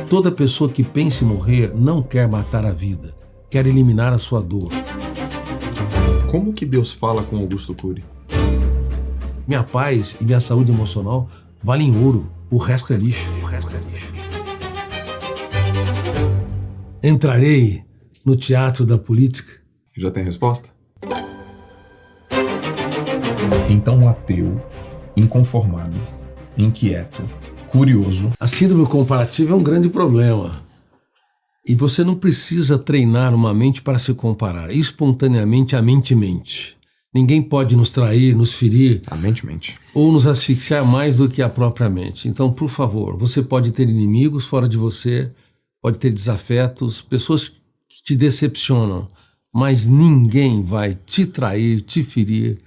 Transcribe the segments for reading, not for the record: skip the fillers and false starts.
toda pessoa que pensa em morrer não quer matar a vida, quer eliminar a sua dor. Como que Deus fala com Augusto Cury? Minha paz e minha saúde emocional valem ouro, o resto é lixo. Entrarei no teatro da política? Já tem resposta? Então, ateu, inconformado, inquieto, curioso. A síndrome comparativa é um grande problema. E você não precisa treinar uma mente para se comparar. Espontaneamente, a mente mente. Ninguém pode nos trair, nos ferir. A mente mente. Ou nos asfixiar mais do que a própria mente. Então, por favor, você pode ter inimigos fora de você, pode ter desafetos, pessoas que te decepcionam, mas ninguém vai te trair, te ferir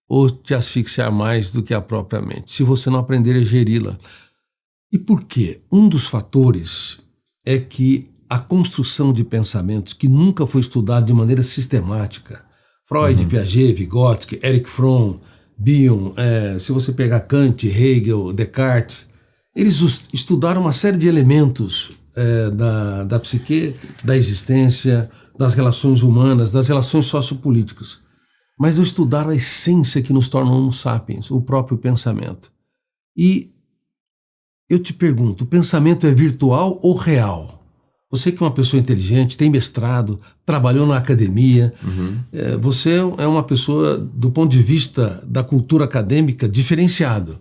ou te asfixiar mais do que a própria mente, se você não aprender a geri-la. E por quê? Um dos fatores é que a construção de pensamentos que nunca foi estudado de maneira sistemática, Freud, Piaget, Vygotsky, Erich Fromm, Bion, se você pegar Kant, Hegel, Descartes, eles estudaram uma série de elementos da psique, da existência, das relações humanas, das relações sociopolíticas, mas não estudaram a essência que nos torna Homo sapiens, o próprio pensamento. E eu te pergunto, o pensamento é virtual ou real? Você que é uma pessoa inteligente, tem mestrado, trabalhou na academia, você é uma pessoa, do ponto de vista da cultura acadêmica, diferenciado.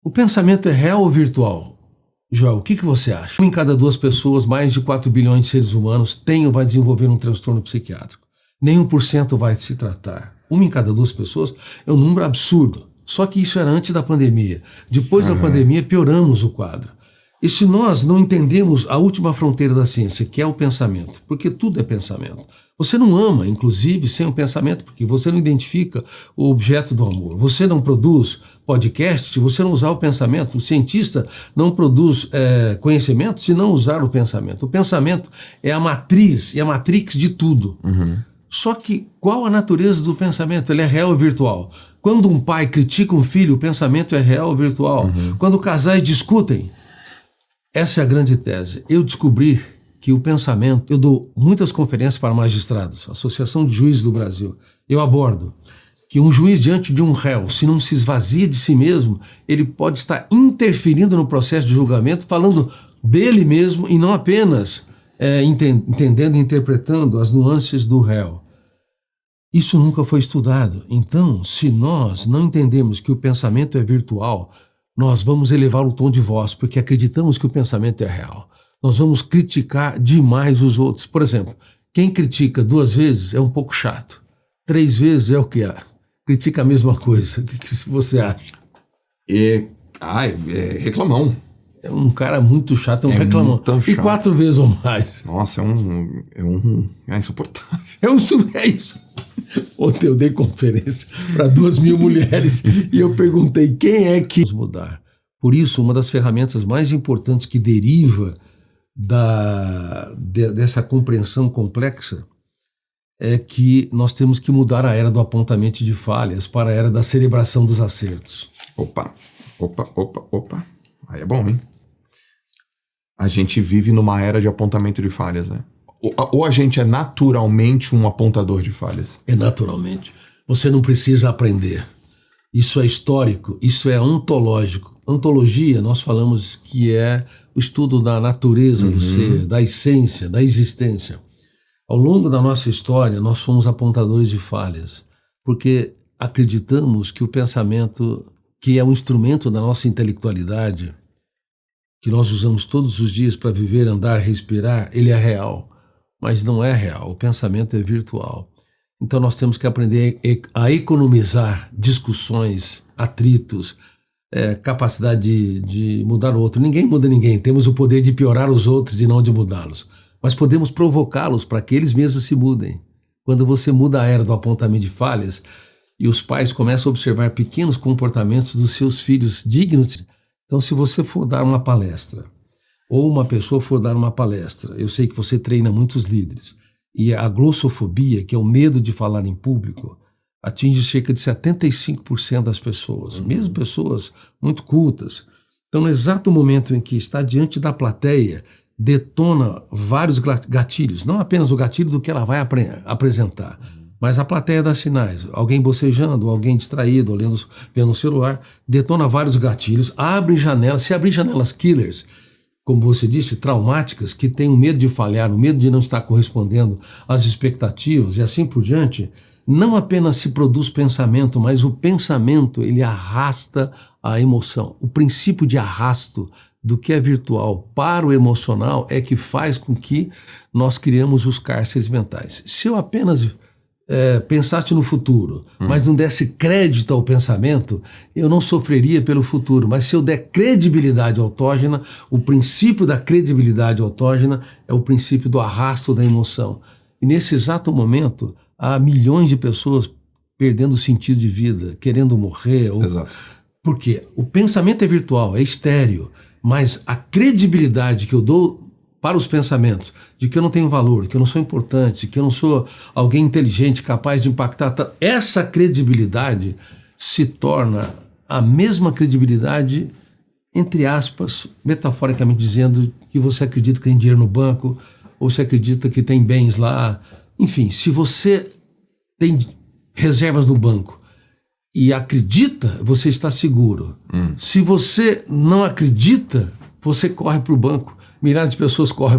O pensamento é real ou virtual? Joel, o que você acha? 1 em cada 2 pessoas, mais de 4 bilhões de seres humanos, tem ou vai desenvolver um transtorno psiquiátrico. Nem 1% vai se tratar. 1 em cada 2 pessoas é um número absurdo. Só que isso era antes da pandemia. Depois da pandemia, pioramos o quadro. E se nós não entendemos a última fronteira da ciência, que é o pensamento, porque tudo é pensamento. Você não ama, inclusive, sem o pensamento, porque você não identifica o objeto do amor. Você não produz podcast se você não usar o pensamento. O cientista não produz conhecimento se não usar o pensamento. O pensamento é a matriz e a matrix de tudo. Só que qual a natureza do pensamento? Ele é real ou virtual? Quando um pai critica um filho, o pensamento é real ou virtual? Quando casais discutem, essa é a grande tese. Eu descobri que o pensamento... Eu dou muitas conferências para magistrados, Associação de Juízes do Brasil. Eu abordo que um juiz diante de um réu, se não se esvazia de si mesmo, ele pode estar interferindo no processo de julgamento, falando dele mesmo e não apenas entendendo e interpretando as nuances do réu. Isso nunca foi estudado. Então, se nós não entendemos que o pensamento é virtual, nós vamos elevar o tom de voz, porque acreditamos que o pensamento é real. Nós vamos criticar demais os outros. Por exemplo, quem critica 2 vezes é um pouco chato. 3 vezes é o que é. Critica a mesma coisa. O que você acha? Reclamão. É um cara muito chato, é um reclamão. E 4 vezes ou mais. Nossa, é insuportável. É isso. Ontem eu dei conferência para 2.000 mulheres e eu perguntei quem é que mudar. Por isso, uma das ferramentas mais importantes que deriva dessa compreensão complexa é que nós temos que mudar a era do apontamento de falhas para a era da celebração dos acertos. Opa. Aí é bom, hein? A gente vive numa era de apontamento de falhas, né? Ou a gente é naturalmente um apontador de falhas? É naturalmente. Você não precisa aprender. Isso é histórico, isso é ontológico. Ontologia, nós falamos que é o estudo da natureza do ser, da essência, da existência. Ao longo da nossa história, nós somos apontadores de falhas, porque acreditamos que o pensamento, que é um instrumento da nossa intelectualidade, que nós usamos todos os dias para viver, andar, respirar, ele é real. Mas não é real, o pensamento é virtual. Então nós temos que aprender a economizar discussões, atritos, capacidade de mudar o outro. Ninguém muda ninguém, temos o poder de piorar os outros e não de mudá-los. Mas podemos provocá-los para que eles mesmos se mudem. Quando você muda a era do apontamento de falhas e os pais começam a observar pequenos comportamentos dos seus filhos dignos. Então, se você for dar uma palestra, ou uma pessoa for dar uma palestra, eu sei que você treina muitos líderes, e a glossofobia, que é o medo de falar em público, atinge cerca de 75% das pessoas, mesmo pessoas muito cultas. Então, no exato momento em que está diante da plateia, detona vários gatilhos, não apenas o gatilho do que ela vai apresentar, mas a plateia dá sinais. Alguém bocejando, alguém distraído, vendo o celular, detona vários gatilhos, abre janelas, se abrir janelas killers, como você disse, traumáticas, que têm o medo de falhar, o medo de não estar correspondendo às expectativas e assim por diante, não apenas se produz pensamento, mas o pensamento, ele arrasta a emoção. O princípio de arrasto do que é virtual para o emocional é que faz com que nós criamos os cárceres mentais. Se eu apenas pensasse no futuro, mas não desse crédito ao pensamento, eu não sofreria pelo futuro. Mas se eu der credibilidade autógena, o princípio da credibilidade autógena é o princípio do arrasto da emoção. E nesse exato momento, há milhões de pessoas perdendo o sentido de vida, querendo morrer. Exato. Por quê? O pensamento é virtual, é estéreo, mas a credibilidade que eu dou para os pensamentos, de que eu não tenho valor, que eu não sou importante, que eu não sou alguém inteligente, capaz de impactar, essa credibilidade se torna a mesma credibilidade, entre aspas, metaforicamente dizendo, que você acredita que tem dinheiro no banco, ou você acredita que tem bens lá. Enfim, se você tem reservas no banco e acredita, você está seguro. Se você não acredita, você corre para o banco. Milhares de pessoas correm para